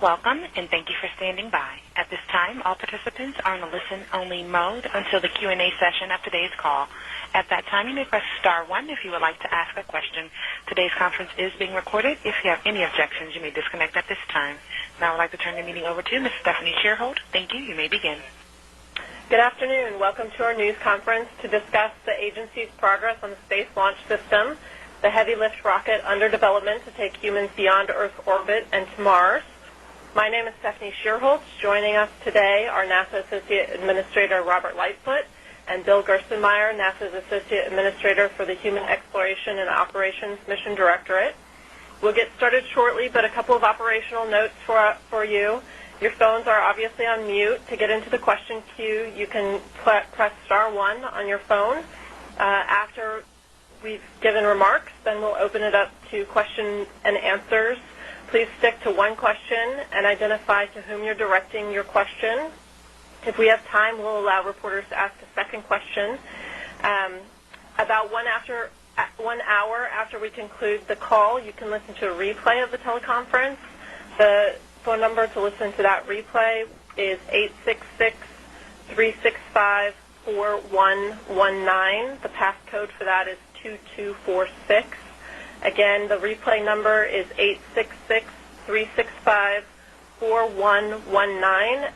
Welcome, and thank you for standing by. At this time, all participants are in a listen-only mode until the Q&A session of today's call. At that time, you may press star 1 if you would like to ask a question. Today's conference is being recorded. If you have any objections, you may disconnect at this time. Now I would like to turn the meeting over to Ms. Stephanie Shearhold. Thank you. You may begin. Good afternoon. Welcome to our news conference to discuss the agency's progress on the Space Launch System, the heavy lift rocket under development to take humans beyond Earth's orbit and to Mars. My name is Stephanie Shearhold. Joining us today are NASA Associate Administrator Robert Lightfoot and Bill Gerstenmaier, NASA's Associate Administrator for the Human Exploration and Operations Mission Directorate. We'll get started shortly, but a couple of operational notes for you. Your phones are obviously on mute. To get into the question queue, you can press star 1 on your phone. After we've given remarks, then we'll open it up to question and answers. Please stick to one question and identify to whom you're directing your question. If we have time, we'll allow reporters to ask a second question. About 1 hour after we conclude the call, you can listen to a replay of the teleconference. The phone number to listen to that replay is 866-365-4119. The passcode for that is 2246. Again, the replay number is 866-365-4119,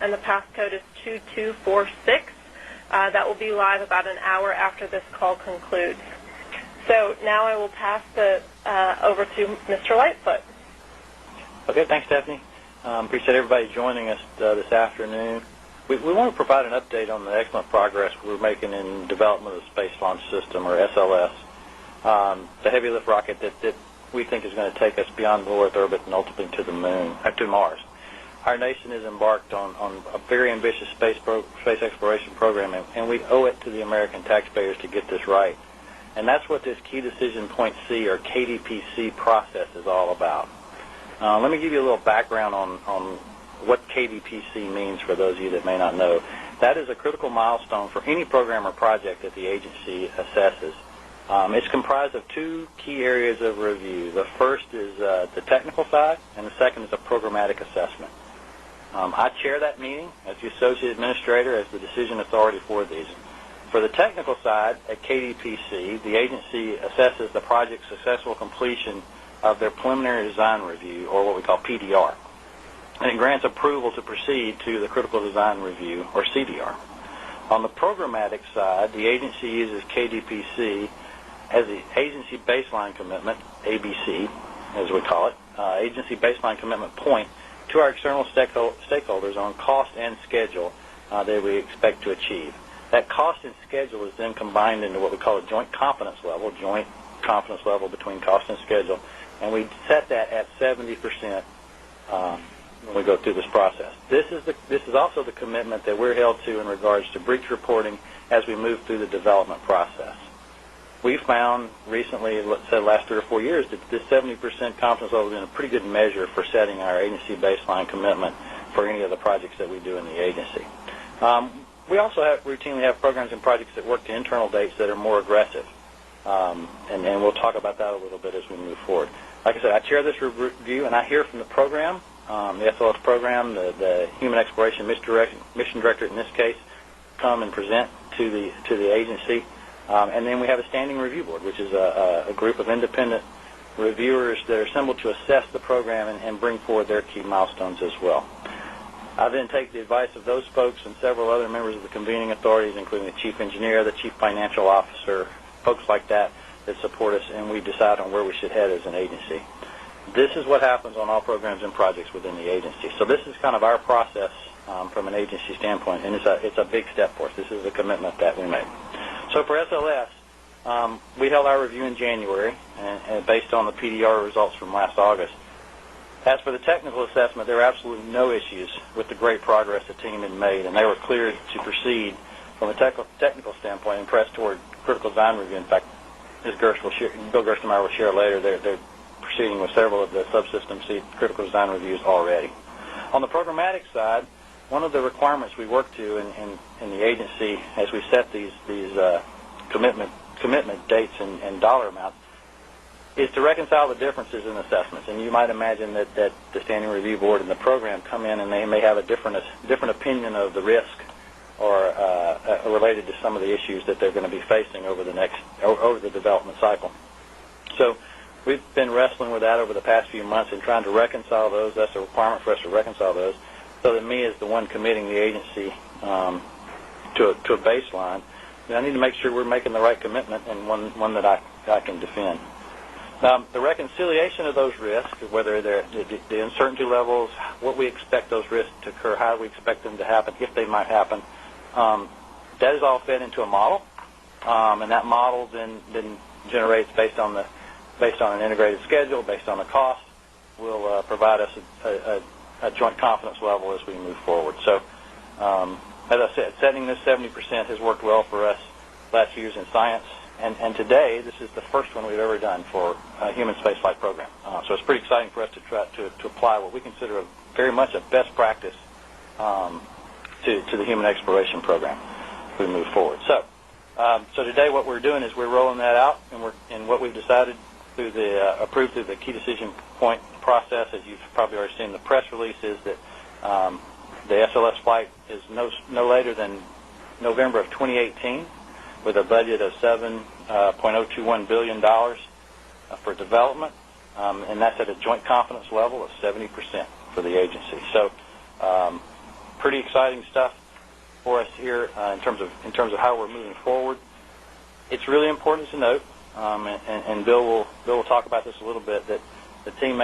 and the passcode is 2246. That will be live about an hour after this call concludes. So now I will pass over to Mr. Lightfoot. Okay, thanks, Stephanie. Appreciate everybody joining us this afternoon. We want to provide an update on the excellent progress we're making in development of the Space Launch System, or SLS. The heavy lift rocket that we think is going to take us beyond low Earth orbit and ultimately to the moon, to Mars. Our nation is embarked on a very ambitious space exploration program, and we owe it to the American taxpayers to get this right. And that's what this Key Decision Point C, or KDPC, process is all about. Let me give you a little background on what KDPC means for those of you that may not know. That is a critical milestone for any program or project that the agency assesses. It's comprised of 2 key areas of review. The first is the technical side, and the second is a programmatic assessment. I chair that meeting as the Associate Administrator, as the decision authority for these. For the technical side, at KDPC, the agency assesses the project's successful completion of their preliminary design review, or what we call PDR. And it grants approval to proceed to the critical design review, or CDR. On the programmatic side, the agency uses KDPC as the Agency Baseline Commitment, ABC, as we call it, Agency Baseline Commitment Point, to our external stakeholders on cost and schedule that we expect to achieve. That cost and schedule is then combined into what we call a joint confidence level between cost and schedule, and we set that at 70% when we go through this process. This is also the commitment that we're held to in regards to breach reporting as we move through the development process. We found recently, let's say the last 3 or 4 years, that this 70% confidence level has been a pretty good measure for setting our agency baseline commitment for any of the projects that we do in the agency. We also routinely have programs and projects that work to internal dates that are more aggressive, and we'll talk about that a little bit as we move forward. Like I said, I chair this review, and I hear from the program, the SLS program, the Human Exploration Mission Directorate in this case, come and present to the agency. And then we have a standing review board, which is a group of independent reviewers that are assembled to assess the program and bring forward their key milestones as well. I then take the advice of those folks and several other members of the convening authorities, including the chief engineer, the chief financial officer, folks like that support us, and we decide on where we should head as an agency. This is what happens on all programs and projects within the agency. So this is kind of our process from an agency standpoint, and it's a big step for us. This is a commitment that we made. So for SLS, we held our review in January, and based on the PDR results from last August. As for the technical assessment, there were absolutely no issues with the great progress the team had made, and they were cleared to proceed from a technical standpoint and press toward critical design review. In fact, as Bill Gerstenmaier will share later, they're proceeding with several of the subsystem critical design reviews already. On the programmatic side, one of the requirements we work to in the agency as we set these commitment dates and dollar amounts is to reconcile the differences in assessments. And you might imagine that the Standing Review Board and the program come in and they may have a different opinion of the risk or related to some of the issues that they're going to be facing over the development cycle. So we've been wrestling with that over the past few months and trying to reconcile those. That's a requirement for us to reconcile those, so that me, as the one committing the agency to a baseline, I need to make sure we're making the right commitment and one that I can defend. The reconciliation of those risks, whether they're the uncertainty levels, what we expect those risks to occur, how we expect them to happen, if they might happen, that is all fed into a model, and that model then generates based on an integrated schedule, based on the cost, will provide us a joint confidence level as we move forward. So, as I said, setting this 70% has worked well for us last few years in science. And today, this is the first one we've ever done for a human spaceflight program. So it's pretty exciting for us to try to apply what we consider very much a best practice to the human exploration program as we move forward. So today, what we're doing is we're rolling that out, and what we've decided approved through the key decision point process, as you've probably already seen in the press release, is that the SLS flight is no later than November of 2018. With a budget of $7.021 billion for development, and that's at a joint confidence level of 70% for the agency. So, pretty exciting stuff for us here in terms of how we're moving forward. It's really important to note, and Bill will talk about this a little bit, that the team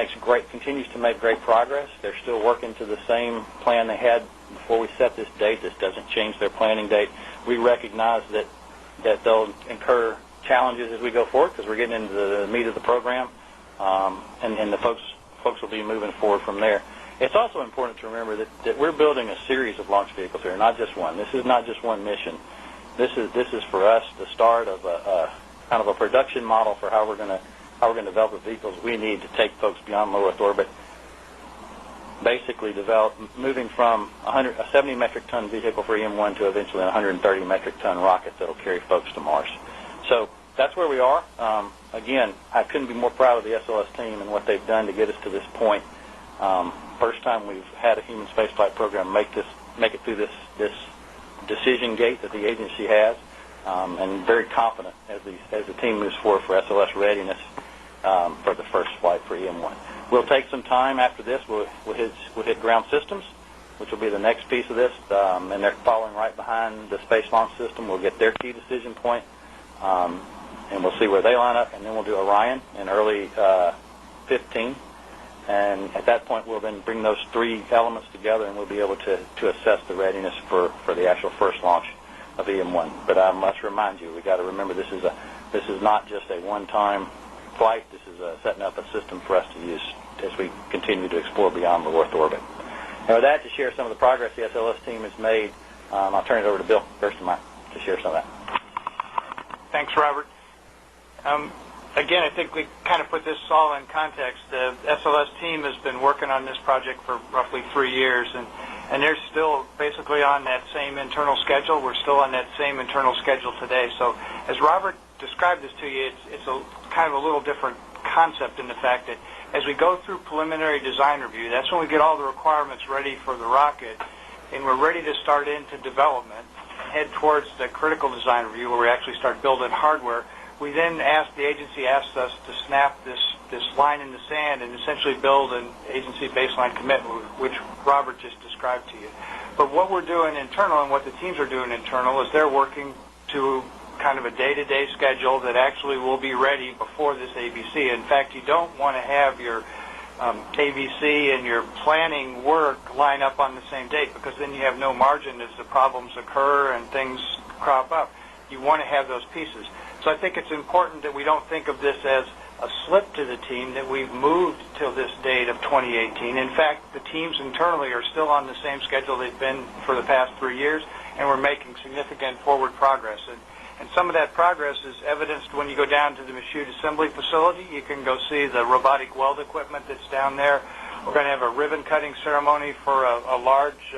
continues to make great progress. They're still working to the same plan they had before we set this date. This doesn't change their planning date. We recognize that they'll incur challenges as we go forward, because we're getting into the meat of the program, and the folks will be moving forward from there. It's also important to remember that we're building a series of launch vehicles here, not just one. This is not just one mission. This is for us the start of a kind of a production model for how we're going to develop the vehicles we need to take folks beyond low Earth orbit. Basically moving from a 70 metric ton vehicle for EM-1 to eventually a 130 metric ton rocket that'll carry folks to Mars. So that's where we are. Again, I couldn't be more proud of the SLS team and what they've done to get us to this point. First time we've had a human spaceflight program make it through this decision gate that the agency has, and very confident as the team moves forward for SLS readiness for the first flight for EM-1. We'll take some time after this. We'll hit ground systems, which will be the next piece of this, and they're following right behind the Space Launch System. We'll get their key decision point, and we'll see where they line up, and then we'll do Orion in early 15. And at that point, we'll then bring those three elements together, and we'll be able to assess the readiness for the actual first launch of EM-1. But I must remind you, we've got to remember this is not just a one-time flight. This is setting up a system for us to use as we continue to explore beyond low Earth orbit. And with that, to share some of the progress the SLS team has made, I'll turn it over to Bill Gerstenmaier to share some of that. Thanks, Robert. Again, I think we kind of put this all in context. The SLS team has been working on this project for roughly 3 years, and they're still basically on that same internal schedule. We're still on that same internal schedule today. So as Robert described this to you, it's a kind of a little different concept in the fact that as we go through preliminary design review, that's when we get all the requirements ready for the rocket, and we're ready to start into development and head towards the critical design review where we actually start building hardware. We then the agency asks us to snap this line in the sand and essentially build an agency baseline commitment, which Robert just described to you. But what we're doing internal and what the teams are doing internal is they're working to kind of a day-to-day schedule that actually will be ready before this ABC. In fact, you don't want to have your ABC and your planning work line up on the same date, because then you have no margin as the problems occur and things crop up. You want to have those pieces. So I think it's important that we don't think of this as a slip to the team, that we've moved till this date of 2018. In fact, the teams internally are still on the same schedule they've been for the past 3 years, and we're making significant forward progress. And some of that progress is evidenced when you go down to the Michoud Assembly Facility. You can go see the robotic weld equipment that's down there. We're going to have a ribbon-cutting ceremony for a large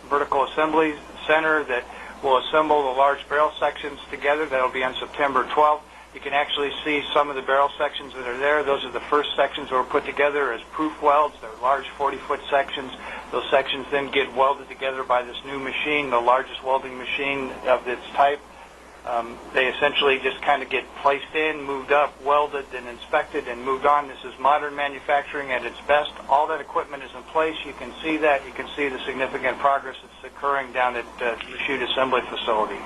vertical assembly center that will assemble the large barrel sections together. That'll be on September 12th. You can actually see some of the barrel sections that are there. Those are the first sections that were put together as proof welds. They're large 40-foot sections. Those sections then get welded together by this new machine, the largest welding machine of its type. They essentially just kind of get placed in, moved up, welded, and inspected, and moved on. This is modern manufacturing at its best. All that equipment is in place. You can see that. You can see the significant progress that's occurring down at the chute assembly facility.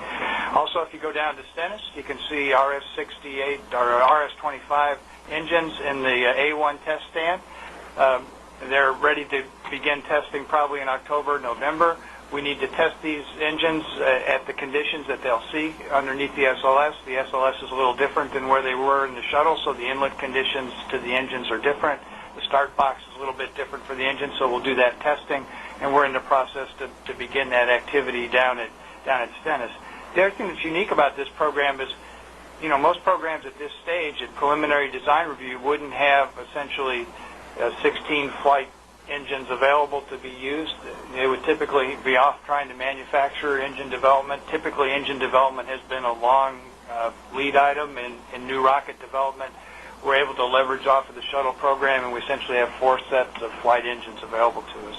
Also, if you go down to Stennis, you can see RS-68 or RS-25 engines in the A1 test stand. They're ready to begin testing probably in October, November. We need to test these engines at the conditions that they'll see underneath the SLS. The SLS is a little different than where they were in the shuttle, so the inlet conditions to the engines are different. The start box is a little bit different for the engine, so we'll do that testing, and we're in the process to begin that activity down at Stennis. The other thing that's unique about this program is, most programs at this stage at preliminary design review wouldn't have essentially 16 flight engines available to be used. They would typically be off trying to manufacture engine development. Typically, engine development has been a long lead item in new rocket development. We're able to leverage off of the shuttle program, and we essentially have 4 sets of flight engines available to us.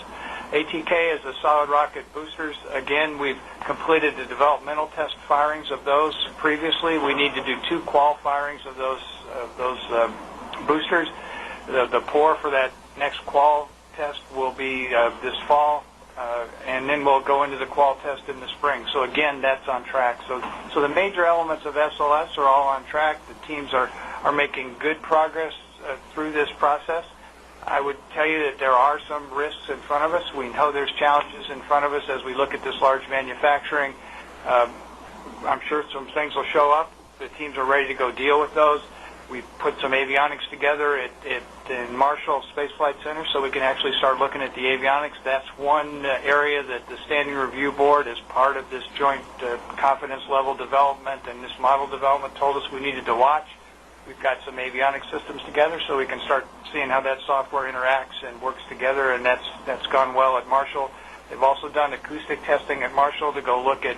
ATK is the solid rocket boosters. Again, we've completed the developmental test firings of those previously. We need to do 2 qual firings of those boosters. The pour for that next qual test will be this fall, and then we'll go into the qual test in the spring. So again, that's on track. So the major elements of SLS are all on track. The teams are making good progress through this process. I would tell you that there are some risks in front of us. We know there's challenges in front of us as we look at this large manufacturing. I'm sure some things will show up. The teams are ready to go deal with those. We've put some avionics together in Marshall Space Flight Center so we can actually start looking at the avionics. That's one area that the Standing Review Board, as part of this joint confidence level development and this model development, told us we needed to watch. We've got some avionics systems together so we can start seeing how that software interacts and works together, and that's gone well at Marshall. They've also done acoustic testing at Marshall to go look at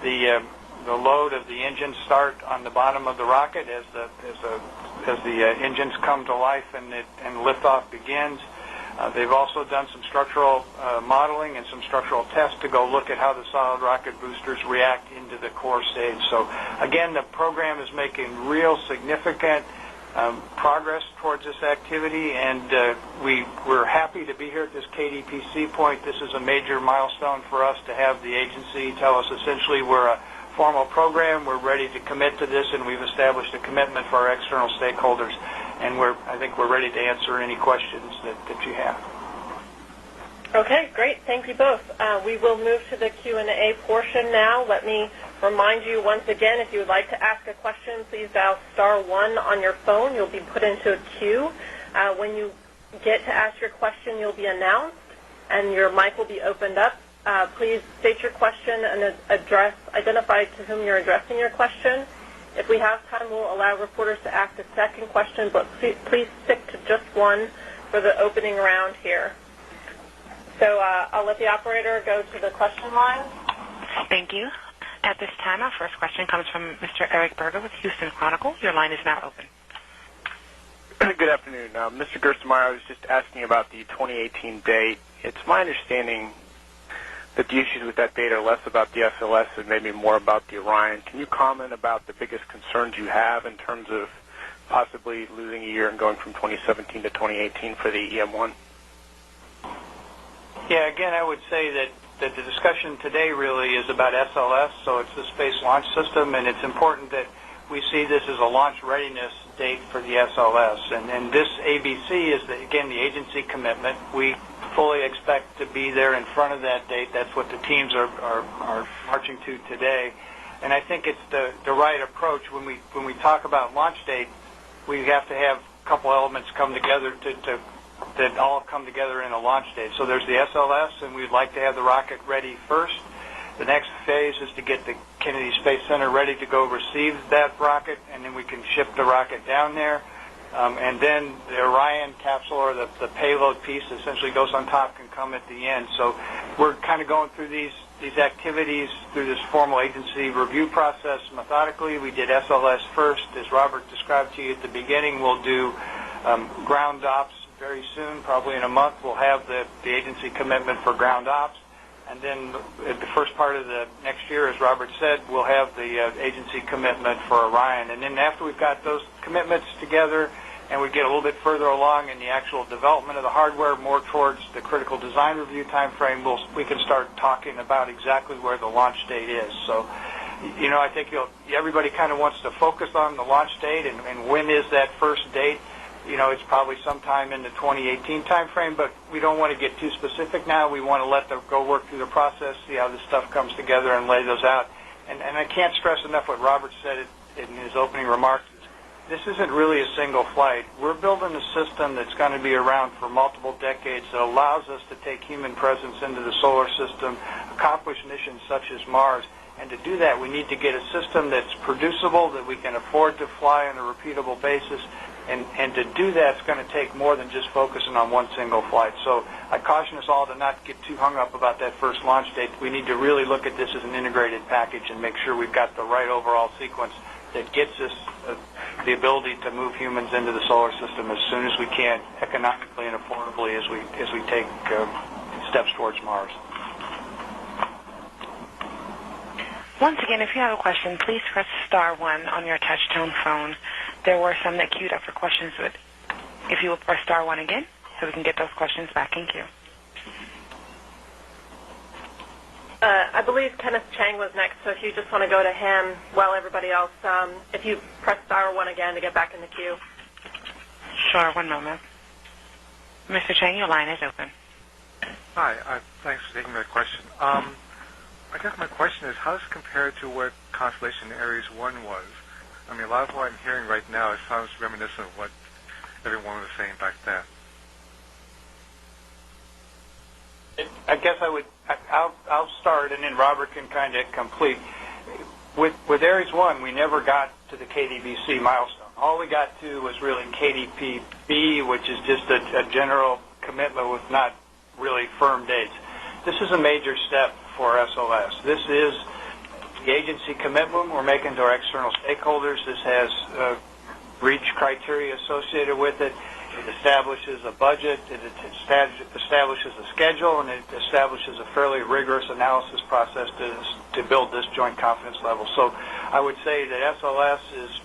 the load of the engine start on the bottom of the rocket as the engines come to life and liftoff begins. They've also done some structural modeling and some structural tests to go look at how the solid rocket boosters react into the core stage. So again, the program is making real significant progress towards this activity, and we're happy to be here at this KDPC point. This is a major milestone for us to have the agency tell us essentially we're a formal program, we're ready to commit to this, and we've established a commitment for our external stakeholders, and I think we're ready to answer any questions that you have. Okay, great. Thank you both. We will move to the Q&A portion now. Let me remind you once again, if you would like to ask a question, please dial *1 on your phone. You'll be put into a queue. When you get to ask your question, you'll be announced, and your mic will be opened up. Please state your question and identify to whom you're addressing your question. If we have time, we'll allow reporters to ask a second question, but please stick to just one for the opening round here. So I'll let the operator go to the question line. Thank you. At this time, our first question comes from Mr. Eric Berger with Houston Chronicle. Your line is now open. Good afternoon. Mr. Gerstenmaier, I was just asking about the 2018 date. It's my understanding that the issues with that date are less about the SLS and maybe more about the Orion. Can you comment about the biggest concerns you have in terms of possibly losing a year and going from 2017 to 2018 for the EM-1? Yeah, again, I would say that the discussion today really is about SLS, so it's the Space Launch System, and it's important that we see this as a launch readiness date for the SLS. And this ABC is, again, the agency commitment. We fully expect to be there in front of that date. That's what the teams are marching to today. And I think it's the right approach. When we talk about launch date, we have to have a couple elements come together that all come together in a launch date. So there's the SLS, and we'd like to have the rocket ready first. The next phase is to get the Kennedy Space Center ready to go receive that rocket, and then we can ship the rocket down there. And then the Orion capsule, or the payload piece, essentially goes on top, can come at the end. So we're kind of going through these activities through this formal agency review process methodically. We did SLS first. As Robert described to you at the beginning, we'll do ground ops very soon. Probably in a month, we'll have the agency commitment for ground ops. And then at the first part of the next year, as Robert said, we'll have the agency commitment for Orion. And then after we've got those commitments together and we get a little bit further along in the actual development of the hardware, more towards the critical design review time frame, we can start talking about exactly where the launch date is. So, I think everybody kind of wants to focus on the launch date and when is that first date. It's probably sometime in the 2018 time frame, but we don't want to get too specific now. We want to let them go work through the process, see how this stuff comes together, and lay those out. And I can't stress enough what Robert said in his opening remarks. This isn't really a single flight. We're building a system that's going to be around for multiple decades that allows us to take human presence into the solar system, accomplish missions such as Mars. And to do that, we need to get a system that's producible, that we can afford to fly on a repeatable basis. And to do that, it's going to take more than just focusing on one single flight. So I caution us all to not get too hung up about that first launch date. We need to really look at this as an integrated package and make sure we've got the right overall sequence that gets us the ability to move humans into the solar system as soon as we can, economically and affordably, as we take steps towards Mars. Once again, if you have a question, please press star 1 on your touch-tone phone. There were some that queued up for questions, but if you will press star 1 again, so we can get those questions back in queue. I believe Kenneth Chang was next, so if you just want to go to him while everybody else, if you press star 1 again to get back in the queue. Sure, one moment. Mr. Chang, your line is open. Hi, thanks for taking my question. I guess my question is, how does it compare to what Constellation Ares 1 was? I mean, a lot of what I'm hearing right now, it sounds reminiscent of what everyone was saying back then. I guess I'll start, and then Robert can kind of complete. With Ares 1, we never got to the KDBC milestone. All we got to was really KDP-B, which is just a general commitment with not really firm dates. This is a major step for SLS. This is the agency commitment we're making to our external stakeholders. This has reach criteria associated with it. It establishes a budget, it establishes a schedule, and it establishes a fairly rigorous analysis process to build this joint confidence level. So I would say that SLS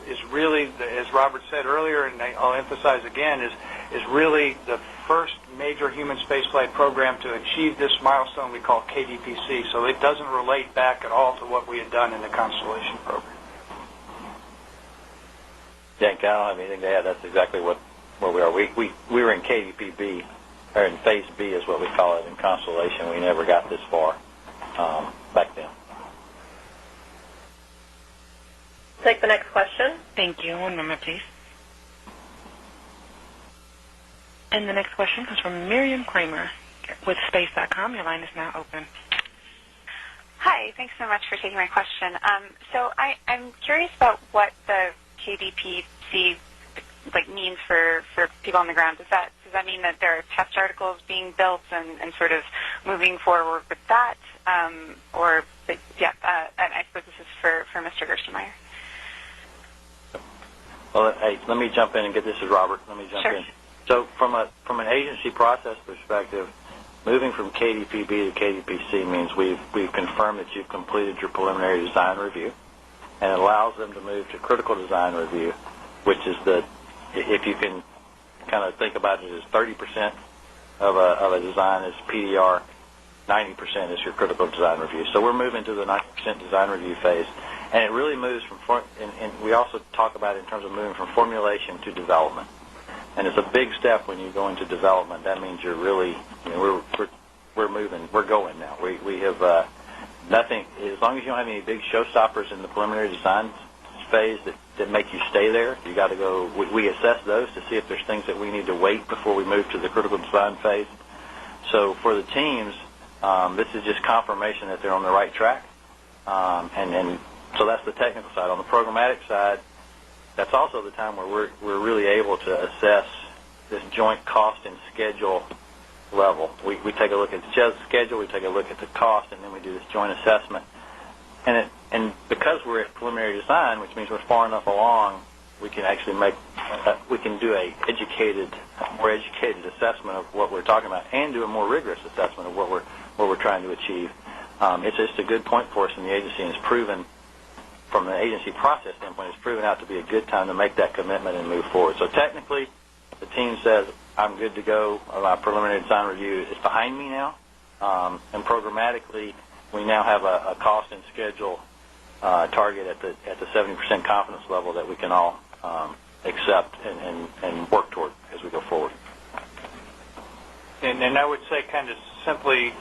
is really, as Robert said earlier, and I'll emphasize again, is really the first major human spaceflight program to achieve this milestone we call KDPC. So it doesn't relate back at all to what we had done in the Constellation program. Yeah, I don't have anything to add. That's exactly where we are. We were in KDP-B, or in Phase B is what we call it in Constellation. We never got this far back then. Take the next question. Thank you. One moment, please. And the next question comes from Miriam Kramer with Space.com. Your line is now open. Hi, thanks so much for taking my question. So I'm curious about what the KDPC means for people on the ground. Does that mean that there are test articles being built and sort of moving forward with that? And I suppose this is for Mr. Gerstenmaier. Well, hey, let me jump in and get this as Robert. Let me jump in. So from an agency process perspective, moving from KDP-B to KDPC means we've confirmed that you've completed your preliminary design review, and it allows them to move to critical design review, which is if you can kind of think about it as 30% of a design is PDR, 90% is your critical design review. So we're moving to the 90% design review phase, and it really moves from, and we also talk about it in terms of moving from formulation to development. And it's a big step when you go into development. That means you're really, we're moving, we're going now. We have nothing, as long as you don't have any big showstoppers in the preliminary design phase that make you stay there. You got to go, we assess those to see if there's things that we need to wait before we move to the critical design phase. So for the teams, this is just confirmation that they're on the right track. And so that's the technical side. On the programmatic side, that's also the time where we're really able to assess this joint cost and schedule level. We take a look at the schedule, we take a look at the cost, and then we do this joint assessment. And because we're at preliminary design, which means we're far enough along, we can actually we can do a more educated assessment of what we're talking about, and do a more rigorous assessment of what we're trying to achieve. It's just a good point for us in the agency, and it's proven, from the agency process standpoint, it's proven out to be a good time to make that commitment and move forward. So technically, the team says, I'm good to go. My preliminary design review is behind me now. And programmatically, we now have a cost and schedule target at the 70% confidence level that we can all accept and work toward as we go forward. And I would say kind of simply,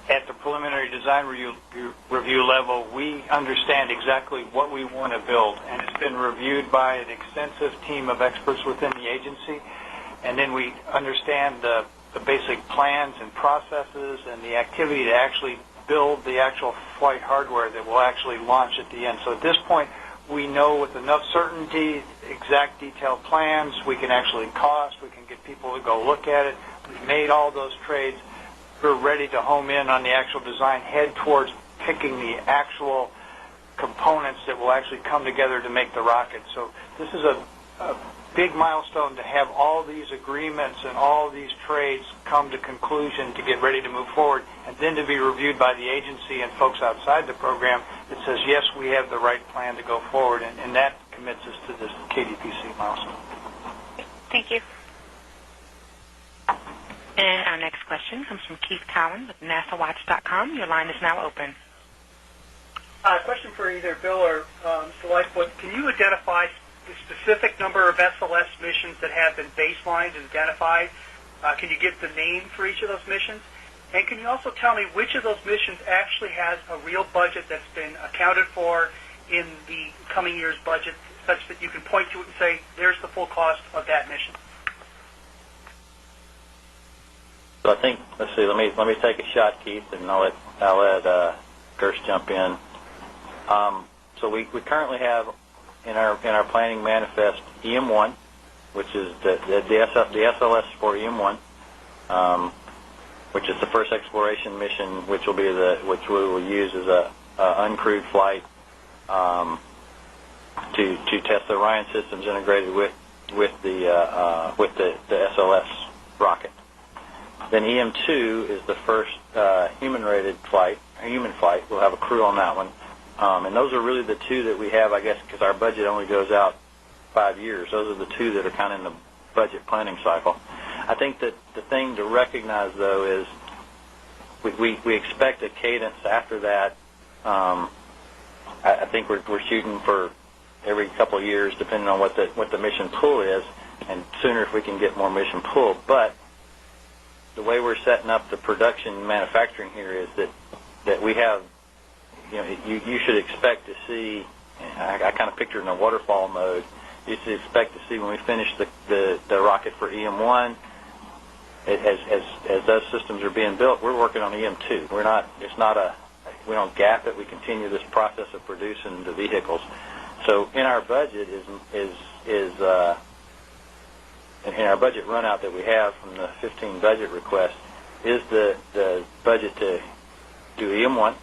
at the preliminary design review level, we understand exactly what we want to build, and it's been reviewed by an extensive team of experts within the agency, and then we understand the basic plans and processes and the activity to actually build the actual flight hardware that will actually launch at the end. So at this point, we know with enough certainty, exact detailed plans, we can actually cost, we can get people to go look at it. We've made all those trades. We're ready to home in on the actual design, head towards picking the actual components that will actually come together to make the rocket. So this is a big milestone to have all these agreements and all these trades come to conclusion to get ready to move forward, and then to be reviewed by the agency and folks outside the program that says, yes, we have the right plan to go forward, and that commits us to this KDPC milestone. Thank you. And our next question comes from Keith Cowan with NASAWatch.com. Your line is now open. Question for either Bill or Mr. Lightfoot. Can you identify the specific number of SLS missions that have been baselined and identified? Can you give the name for each of those missions? And can you also tell me which of those missions actually has a real budget that's been accounted for in the coming year's budget, such that you can point to it and say, there's the full cost of that mission? So I think, let's see, let me take a shot, Keith, and I'll let Gerst jump in. So we currently have in our planning manifest EM1, which is the SLS for EM1, which is the first exploration mission, which we will use as a uncrewed flight to test the Orion systems integrated with the SLS rocket. Then EM2 is the first human flight. We'll have a crew on that one. And those are really the two that we have, I guess, because our budget only goes out 5 years. Those are the two that are kind of in the budget planning cycle. I think that the thing to recognize, though, is we expect a cadence after that. I think we're shooting for every couple of years, depending on what the mission pool is, and sooner if we can get more mission pool. But the way we're setting up the production manufacturing here is that we have, you should expect to see, I kind of picture it in a waterfall mode, you should expect to see when we finish the rocket for EM1, as those systems are being built, we're working on EM2. We don't gap it, we continue this process of producing the vehicles. So in our budget in our budget runout that we have from the 15 budget request is the budget to do EM1,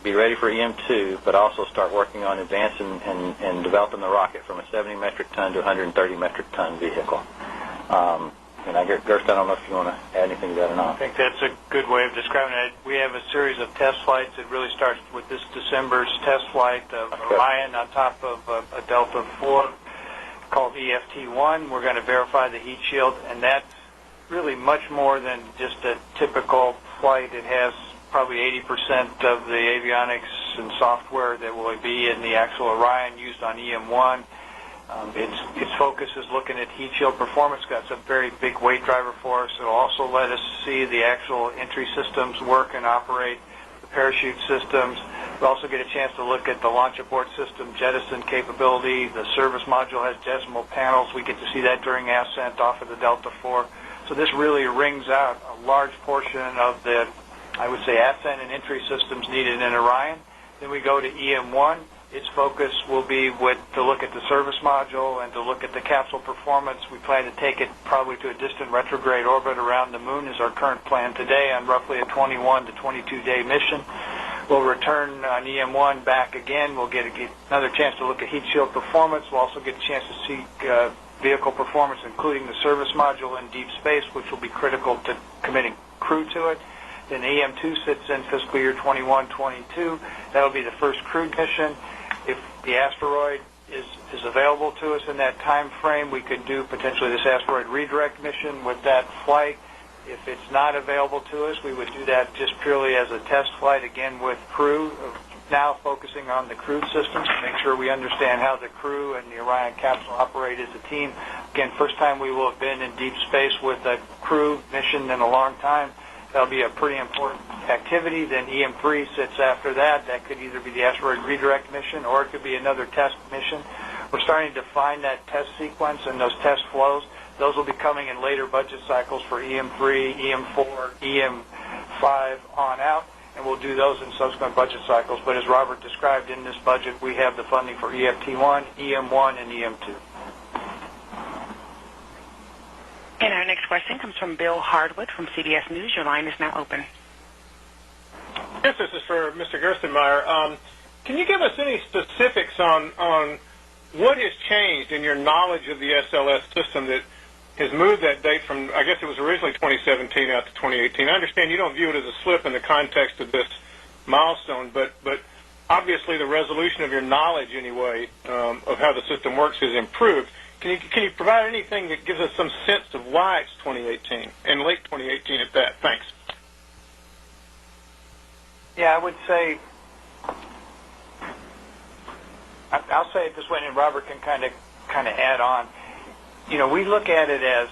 be ready for EM2, but also start working on advancing and developing the rocket from a 70 metric ton to 130 metric ton vehicle. And Gerst, I don't know if you want to add anything to that or not. I think that's a good way of describing it. We have a series of test flights. It really starts with this December's test flight of Orion on top of a Delta IV called EFT-1. We're going to verify the heat shield, and that's really much more than just a typical flight. It has probably 80% of the avionics and software that will be in the actual Orion used on EM1. Its focus is looking at heat shield performance. Got a very big weight driver for us. It'll also let us see the actual entry systems work and operate, the parachute systems. We'll also get a chance to look at the launch abort system jettison capability. The service module has decimal panels. We get to see that during ascent off of the Delta IV. So this really rings out a large portion of the, I would say, ascent and entry systems needed in Orion. Then we go to EM1. its focus will be to look at the service module and to look at the capsule performance. We plan to take it probably to a distant retrograde orbit around the moon is our current plan today on roughly a 21 to 22-day mission. We'll return on EM1 back again. We'll get another chance to look at heat shield performance. We'll also get a chance to see vehicle performance, including the service module in deep space, which will be critical to committing crew to it. Then EM2 sits in fiscal year 21-22. That'll be the first crewed mission. If the asteroid is available to us in that time frame, we could do potentially this asteroid redirect mission with that flight. If it's not available to us, we would do that just purely as a test flight, again with crew, now focusing on the crewed systems to make sure we understand how the crew and the Orion capsule operate as a team. Again, first time we will have been in deep space with a crew mission in a long time. That'll be a pretty important activity. Then EM3 sits after that. That could either be the asteroid redirect mission or it could be another test mission. We're starting to define that test sequence and those test flows. Those will be coming in later budget cycles for EM3, EM4, EM5 on out, and we'll do those in subsequent budget cycles. But as Robert described in this budget, we have the funding for EFT1, EM1, and EM2. And our next question comes from Bill Hardwood from CBS News. Your line is now open. Yes, this is for Mr. Gerstenmaier. Can you give us any specifics on what has changed in your knowledge of the SLS system that has moved that date from, I guess it was originally 2017 out to 2018? I understand you don't view it as a slip in the context of this milestone, but obviously the resolution of your knowledge anyway of how the system works has improved. Can you provide anything that gives us some sense of why it's 2018 and late 2018 at that? Thanks. Yeah, I would say, I'll say it this way, and Robert can kind of add on. You know, we look at it as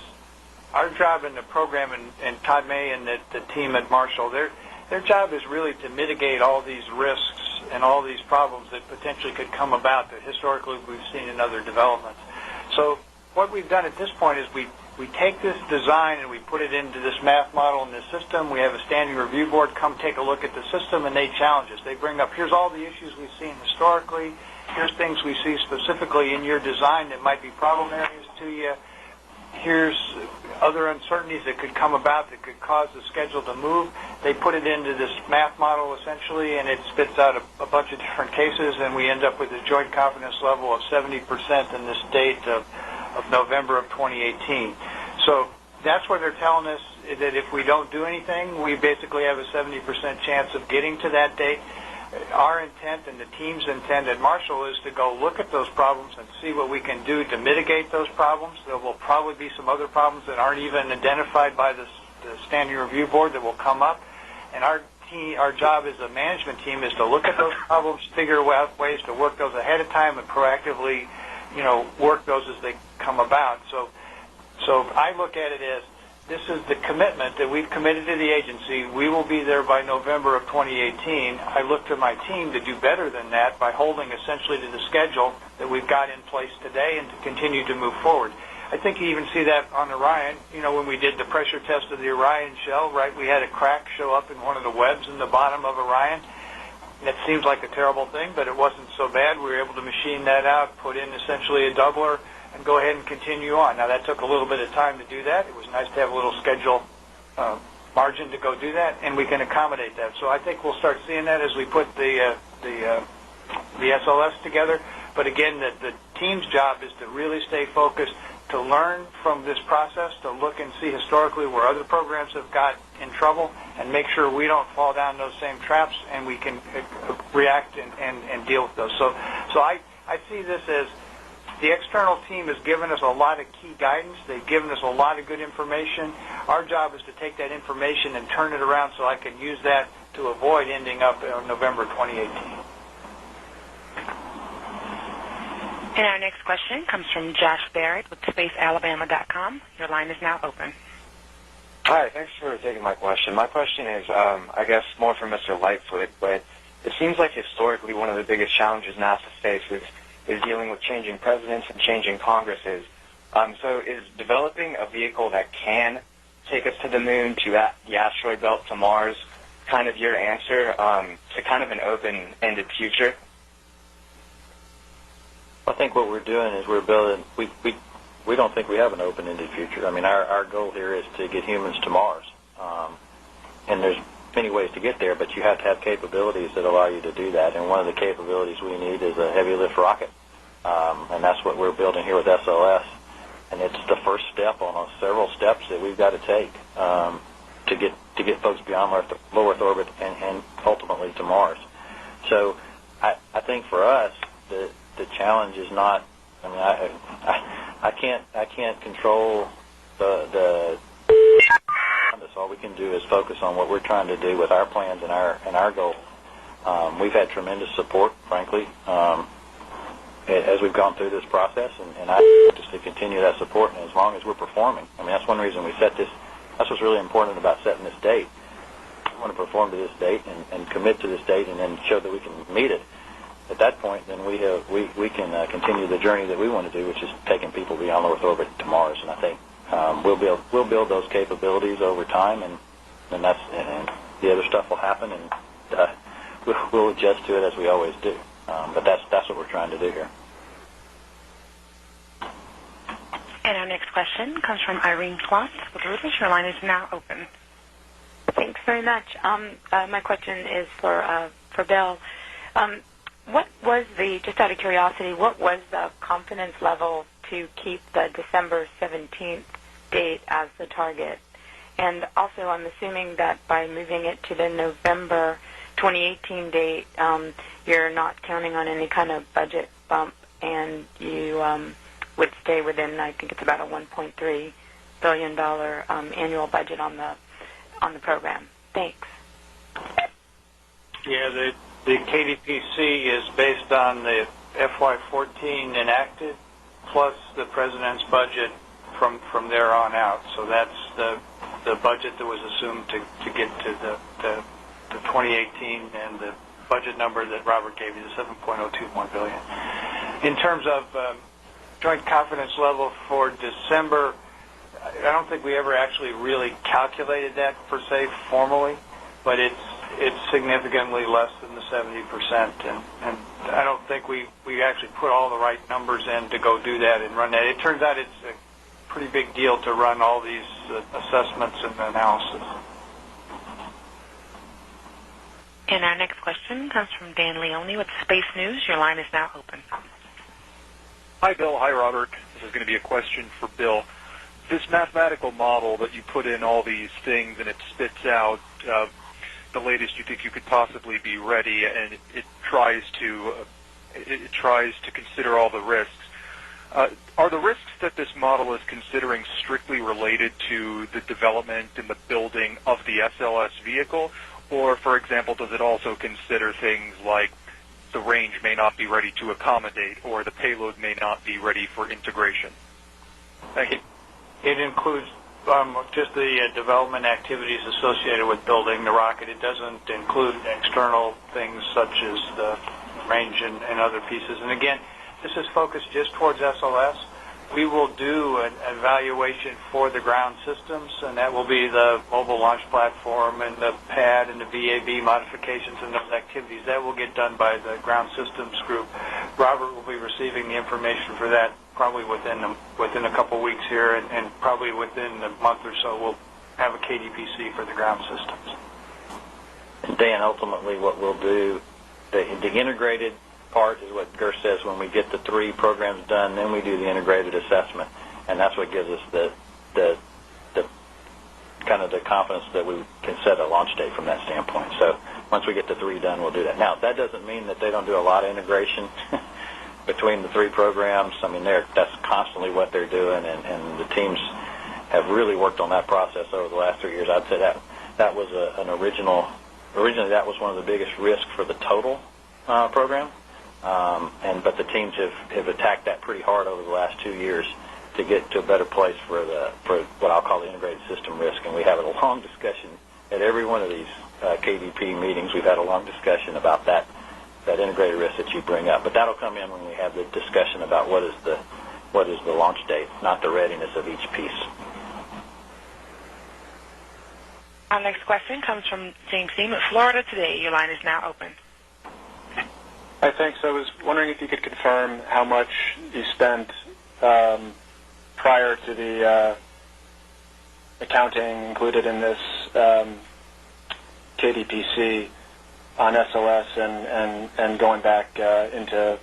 our job in the program, and Todd May and the team at Marshall, their job is really to mitigate all these risks and all these problems that potentially could come about that historically we've seen in other developments. So what we've done at this point is we take this design and we put it into this math model in this system. We have a standing review board come take a look at the system, and they challenge us. They bring up, here's all the issues we've seen historically. Here's things we see specifically in your design that might be problem areas to you. Here's other uncertainties that could come about that could cause the schedule to move. They put it into this math model essentially, and it spits out a bunch of different cases, and we end up with a joint confidence level of 70% in this date of November of 2018. So that's what they're telling us, that if we don't do anything, we basically have a 70% chance of getting to that date. Our intent and the team's intent at Marshall is to go look at those problems and see what we can do to mitigate those problems. There will probably be some other problems that aren't even identified by the standing review board that will come up. And our job as a management team is to look at those problems, figure out ways to work those ahead of time and proactively, work those as they come about. So I look at it as this is the commitment that we've committed to the agency. We will be there by November of 2018. I look to my team to do better than that by holding essentially to the schedule that we've got in place today and to continue to move forward. I think you even see that on Orion. When we did the pressure test of the Orion shell, right, we had a crack show up in one of the webs in the bottom of Orion. That seems like a terrible thing, but it wasn't so bad. We were able to machine that out, put in essentially a doubler, and go ahead and continue on. Now, that took a little bit of time to do that. It was nice to have a little schedule margin to go do that, and we can accommodate that. So I think we'll start seeing that as we put the SLS together. But again, the team's job is to really stay focused, to learn from this process, to look and see historically where other programs have got in trouble, and make sure we don't fall down those same traps, and we can react and deal with those. So I see this as the external team has given us a lot of key guidance. They've given us a lot of good information. Our job is to take that information and turn it around so I can use that to avoid ending up in November 2018. And our next question comes from Josh Barrett with SpaceAlabama.com. Your line is now open. Hi, thanks for taking my question. My question is, I guess, more for Mr. Lightfoot, but it seems like historically one of the biggest challenges NASA faces is dealing with changing presidents and changing Congresses. So is developing a vehicle that can take us to the moon, to the asteroid belt, to Mars, kind of your answer to kind of an open-ended future? I think what we're doing is we're building. We don't think we have an open-ended future. I mean, our goal here is to get humans to Mars, and there's many ways to get there, but you have to have capabilities that allow you to do that. And one of the capabilities we need is a heavy lift rocket, and that's what we're building here with SLS. And it's the first step on several steps that we've got to take to get folks beyond low Earth orbit and ultimately to Mars. So I think for us the challenge is not. I mean, I can't control the. All we can do is focus on what we're trying to do with our plans and our goals. We've had tremendous support, frankly, as we've gone through this process, and I just to continue that support. And as long as we're performing, I mean, that's one reason we set this. That's what's really important about setting this date. We want to perform to this date and commit to this date, and then show that we can meet it. At that point, then we can continue the journey that we want to do, which is taking people beyond low Earth orbit to Mars. And I think we'll build those capabilities over time, and the other stuff will happen, and we'll adjust to it as we always do. But that's what we're trying to do here. And our next question comes from Irene Kloss with Reuters. Your line is now open. Thanks very much. My question is for Bill. What was just out of curiosity, what was the confidence level to keep the December 17th date as the target? And also, I'm assuming that by moving it to the November 2018 date, you're not counting on any kind of budget bump, and you would stay within, I think it's about a $1.3 billion annual budget on the program. Thanks. Yeah, the KDPC is based on the FY14 enacted plus the president's budget from there on out. So that's the budget that was assumed to get to the 2018 and the budget number that Robert gave you, the $7.021 billion. In terms of joint confidence level for December, I don't think we ever actually really calculated that per se formally, but it's significantly less than the 70%, and I don't think we actually put all the right numbers in to go do that and run that. It turns out it's a pretty big deal to run all these assessments and analysis. And our next question comes from Dan Leone with Space News. Your line is now open. Hi, Bill. Hi, Robert. This is going to be a question for Bill. This mathematical model that you put in all these things and it spits out the latest you think you could possibly be ready, and it tries to consider all the risks. Are the risks that this model is considering strictly related to the development and the building of the SLS vehicle, or, for example, does it also consider things like the range may not be ready to accommodate, or the payload may not be ready for integration? Thank you. It includes just the development activities associated with building the rocket. It doesn't include external things such as the range and other pieces. And again, this is focused just towards SLS. We will do an evaluation for the ground systems, and that will be the mobile launch platform and the pad and the VAB modifications and those activities. That will get done by the ground systems group. Robert will be receiving the information for that probably within a couple weeks here, and probably within a month or so we'll have a KDPC for the ground systems. And Dan, ultimately what we'll do, the integrated part is what Gers says, when we get the 3 programs done, then we do the integrated assessment, and that's what gives us the kind of the confidence that we can set a launch date from that standpoint. So once we get the 3 done, we'll do that. Now, that doesn't mean that they don't do a lot of integration between the 3 programs. I mean, that's constantly what they're doing, and the teams have really worked on that process over the last 3 years. I'd say that was originally that was one of the biggest risks for the total program. But the teams have attacked that pretty hard over the last 2 years to get to a better place for what I'll call the integrated system risk. And we have a long discussion at every one of these KDP meetings. We've had a long discussion about that integrated risk that you bring up. But that'll come in when we have the discussion about what is the launch date, not the readiness of each piece. Our next question comes from James Dean with Florida Today. Your line is now open. Hi, thanks. I was wondering if you could confirm how much you spent prior to the accounting included in this KDPC on SLS and going back into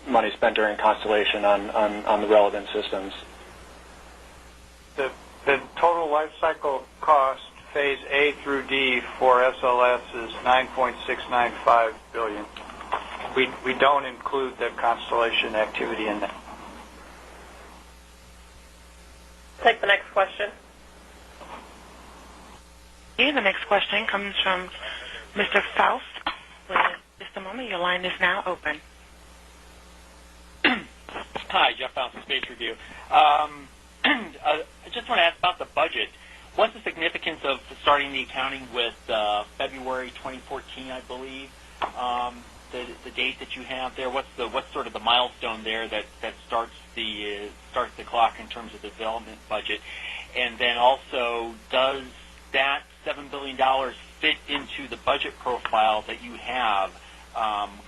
money spent during Constellation on the relevant systems. The total life cycle cost, phase A through D for SLS, is $9.695 billion. We don't include the Constellation activity in that. Take the next question. Okay, the next question comes from Mr. Faust. Wait just a moment. Your line is now open. Hi, Jeff Faust from Space Review. I just want to ask about the budget. What's the significance of starting the accounting with February 2014, I believe? The date that you have there. What's sort of the milestone there that starts the clock in terms of the development budget? And then also, does that $7 billion fit into the budget profile that you have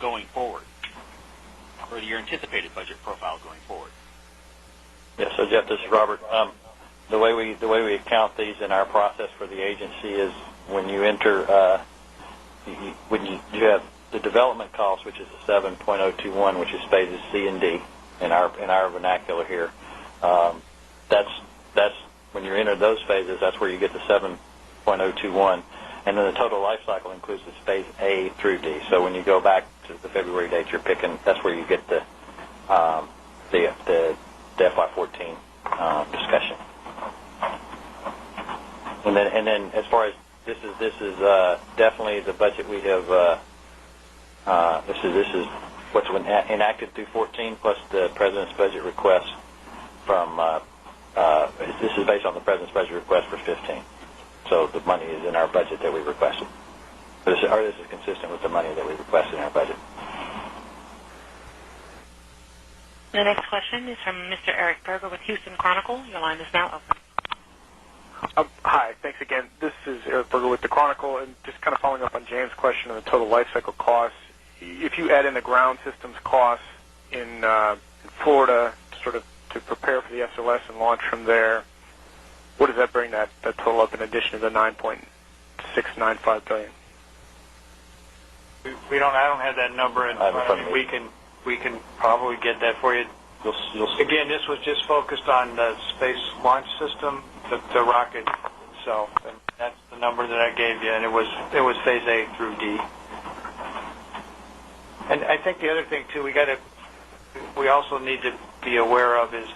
going forward, or your anticipated budget profile going forward? Yeah. So Jeff, this is Robert. The way we account these in our process for the agency is when you enter when you have the development cost, which is the 7.021, which is phases C and D in our vernacular here. That's when you enter those phases. That's where you get the 7.021, and then the total life cycle includes this phase A through D. So when you go back to the February date you're picking, that's where you get the FY14 discussion. And then as far as this is definitely the budget we have. This is what's been enacted through 14 plus the President's budget request from. This is based on the President's budget request for 15. So the money is in our budget that we requested. This is consistent with the money that we requested in our budget. The next question is from Mr. Eric Berger with Houston Chronicle. Your line is now open. Hi, thanks again. This is Eric Berger with the Chronicle, and just kind of following up on James' question on the total life cycle costs. If you add in the ground systems costs in Florida, sort of to prepare for the SLS and launch from there, what does that bring that total up in addition to the $9.695 billion? I don't have that number in front of me. We can probably get that for you. Again, this was just focused on the Space Launch System, the rocket itself, and that's the number that I gave you, and it was phase A through D. And I think the other thing too, we also need to be aware of is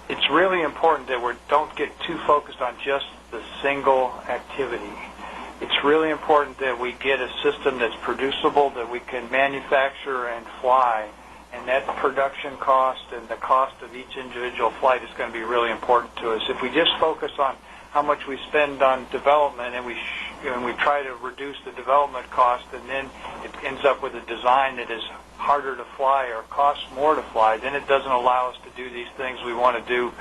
it's really important that we don't get too focused on just the single activity. It's really important that we get a system that's producible, that we can manufacture and fly, and that production cost and the cost of each individual flight is going to be really important to us. If we just focus on how much we spend on development and we try to reduce the development cost, and then it ends up with a design that is harder to fly or costs more to fly, then it doesn't allow us to do these things we want to do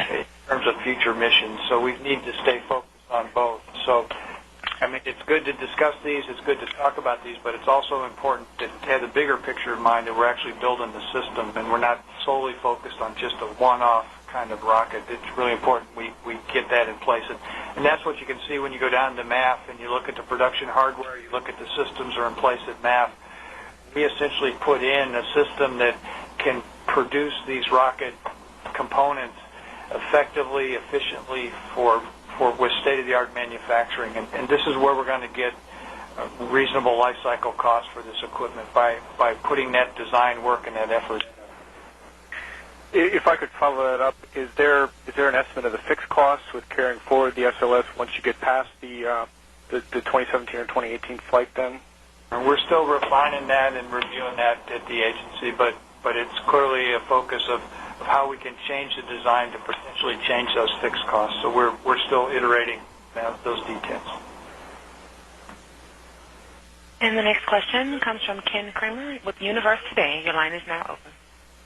in terms of future missions. So we need to stay focused on both. So, I mean, it's good to discuss these, it's good to talk about these, but it's also important to have the bigger picture in mind that we're actually building the system and we're not solely focused on just a one-off kind of rocket. It's really important we get that in place. And that's what you can see when you go down to MAF and you look at the production hardware, you look at the systems that are in place at MAF. We essentially put in a system that can produce these rocket components effectively, efficiently with state-of-the-art manufacturing. And this is where we're going to get a reasonable life cycle cost for this equipment by putting that design work and that effort. If I could follow that up, is there an estimate of the fixed costs with carrying forward the SLS once you get past the 2017 or 2018 flight then? And we're still refining that and reviewing that at the agency, but it's clearly a focus of how we can change the design to potentially change those fixed costs. So we're still iterating those details. And the next question comes from Ken Kramer with Universe Today. Your line is now open.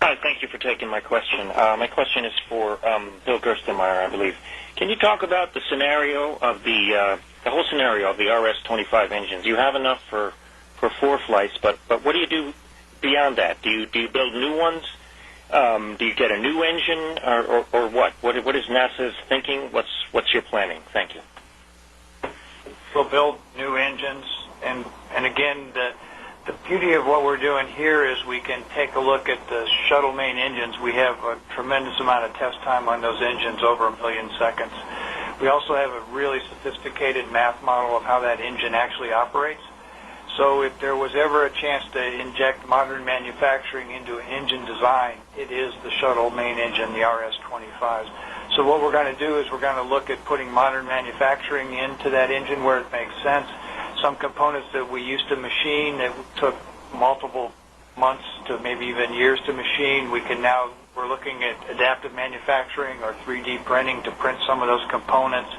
Hi, thank you for taking my question. My question is for Bill Gerstenmaier, I believe. Can you talk about the scenario of the whole scenario of the RS-25 engines? Do you have enough for for 4 flights, but what do you do beyond that? Do you build new ones? Do you get a new engine, or what? What is NASA's thinking? What's your planning? Thank you. We'll build new engines, and again, the beauty of what we're doing here is we can take a look at the shuttle main engines. We have a tremendous amount of test time on those engines, over 1 million seconds. We also have a really sophisticated math model of how that engine actually operates. So if there was ever a chance to inject modern manufacturing into an engine design, it is the shuttle main engine, the RS-25s. So what we're going to do is we're going to look at putting modern manufacturing into that engine where it makes sense. Some components that we used to machine that took multiple months to maybe even years to machine, we're looking at adaptive manufacturing or 3D printing to print some of those components.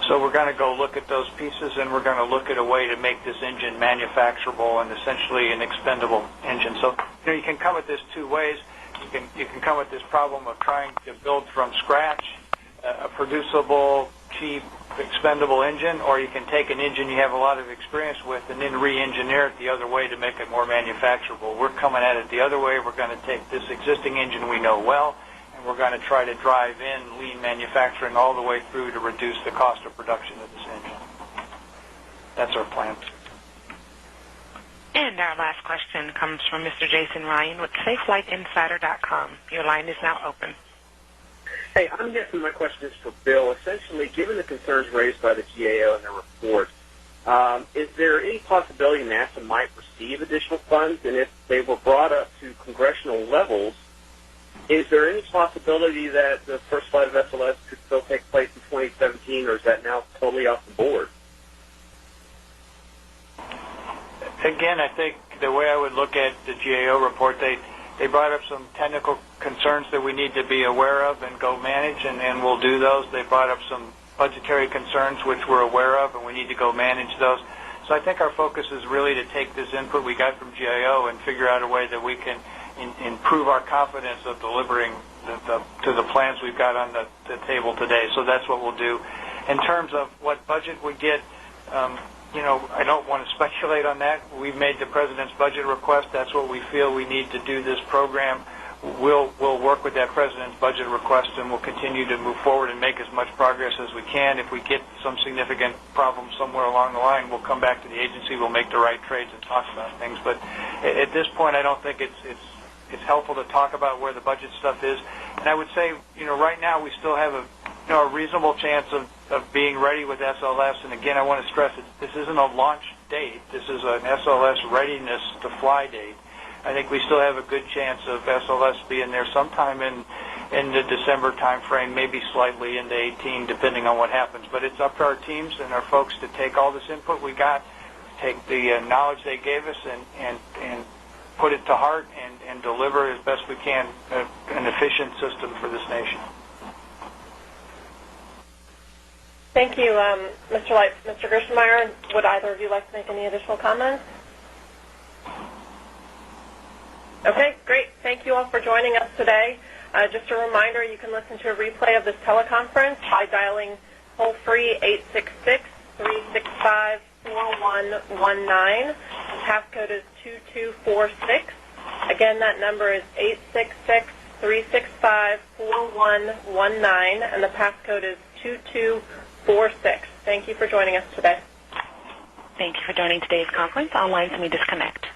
So we're going to go look at those pieces, and we're going to look at a way to make this engine manufacturable and essentially an expendable engine. So you can come at this 2 ways. You can come at this problem of trying to build from scratch a producible, cheap, expendable engine, or you can take an engine you have a lot of experience with and then re-engineer it the other way to make it more manufacturable. We're coming at it the other way. We're going to take this existing engine we know well, and we're going to try to drive in lean manufacturing all the way through to reduce the cost of production of this engine. That's our plan. And our last question comes from Mr. Jason Ryan with SafeFlightInsider.com. Your line is now open. Hey, I'm guessing my question is for Bill. Essentially, given the concerns raised by the GAO in their report, is there any possibility NASA might receive additional funds? And if they were brought up to congressional levels, is there any possibility that the first flight of SLS could still take place in 2017, or is that now totally off the board? Again, I think the way I would look at the GAO report, they brought up some technical concerns that we need to be aware of and go manage, and we'll do those. They brought up some budgetary concerns which we're aware of, and we need to go manage those. So I think our focus is really to take this input we got from GAO and figure out a way that we can improve our confidence of delivering to the plans we've got on the table today. So that's what we'll do. In terms of what budget we get, I don't want to speculate on that. We've made the President's budget request. That's what we feel we need to do this program. We'll work with that President's budget request, and we'll continue to move forward and make as much progress as we can. If we get some significant problem somewhere along the line, we'll come back to the agency. We'll make the right trades and talk about things. But at this point, I don't think it's helpful to talk about where the budget stuff is. And I would say, right now we still have a reasonable chance of being ready with SLS. And again, I want to stress that this isn't a launch date. This is an SLS readiness to fly date. I think we still have a good chance of SLS being there sometime in the December time frame, maybe slightly into 18, depending on what happens. But it's up to our teams and our folks to take all this input we got, take the knowledge they gave us, and put it to heart and deliver as best we can an efficient system for this nation. Thank you, Mr. Light. Mr. Gerstenmaier, would either of you like to make any additional comments? Okay, great. Thank you all for joining us today. Just a reminder, you can listen to a replay of this teleconference by dialing toll-free 866-365-4119. Passcode is 2246. Again, that number is 866-365-4119, and the passcode is 2246. Thank you for joining us today. Thank you for joining today's conference. All lines may disconnect.